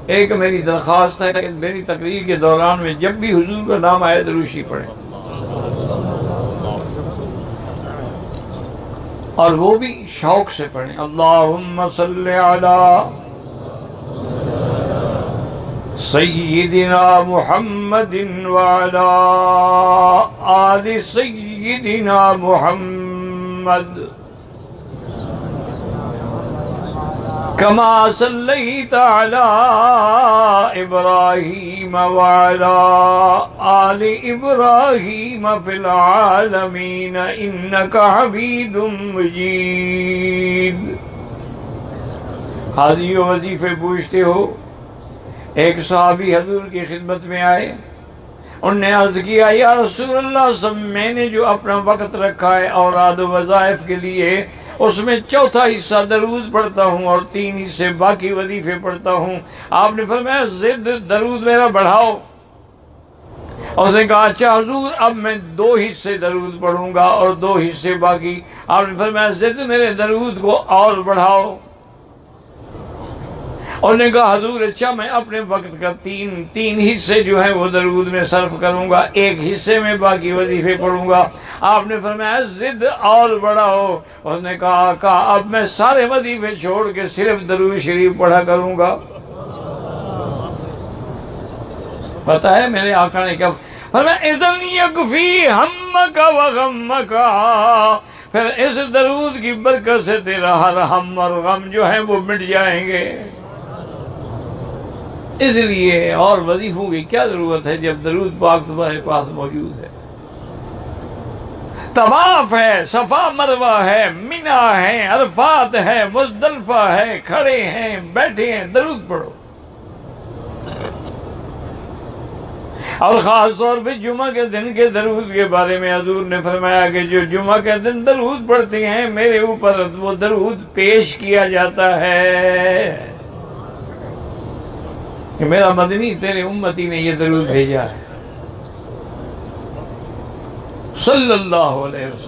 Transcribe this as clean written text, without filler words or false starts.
ایک میری درخواست ہے کہ میری تقریر کے دوران میں جب بھی حضور کا نام آئے دروشی پڑھیں، اور وہ بھی شوق سے پڑھیں۔ اللہم صلی علی سیدنا محمد وعلی آل سیدنا محمد کما صلیت علی ابراہیم وعلی آل ابراہیم فی العالمین انک حمید مجید۔ حاضری و وظیفے پوچھتے ہو؟ ایک صحابی حضور کی خدمت میں آئے، انہوں نے عرض کیا یا رسول اللہ سب میں نے جو اپنا وقت رکھا ہے اوراد و وظائف کے لیے، اس میں چوتھا حصہ درود پڑھتا ہوں اور 3 حصے باقی وظیفے پڑھتا ہوں۔ آپ نے فرمایا زد درود میرا بڑھاؤ۔ اور اس نے کہا اچھا حضور اب میں 2 حصے درود پڑھوں گا اور 2 حصے باقی۔ آپ نے فرمایا زد میرے درود کو اور بڑھاؤ۔ اور نے کہا حضور اچھا میں اپنے وقت کا 3 حصے جو ہیں وہ درود میں صرف کروں گا، 1 حصے میں باقی وظیفے پڑھوں گا۔ آپ نے فرمایا زد اور بڑھاؤ۔ اس نے کہا آقا اب میں سارے وظیفے چھوڑ کے صرف درود شریف پڑھا کروں گا۔ پتہ ہے میرے آقا نے کیا فرمایا اذن یکفی ہمک و غمک، پھر اس درود کی برکت سے تیرا ہر ہم اور غم جو ہے وہ مٹ جائیں گے۔ اس لیے اور وظیفوں کی کیا ضرورت ہے جب درود پاک تمہارے پاس موجود ہے۔ طواف ہے، صفا مروہ ہے، منی ہے، عرفات ہے، مزدلفہ ہے، کھڑے ہیں بیٹھے ہیں، درود پڑھو۔ اور خاص طور پہ جمعہ کے دن کے درود کے بارے میں حضور نے فرمایا کہ جو جمعہ کے دن درود پڑھتے ہیں میرے اوپر وہ درود پیش کیا جاتا ہے کہ میرا مدنی تیرے امتی نے یہ درود بھیجا ہے صلی اللہ علیہ وسلم۔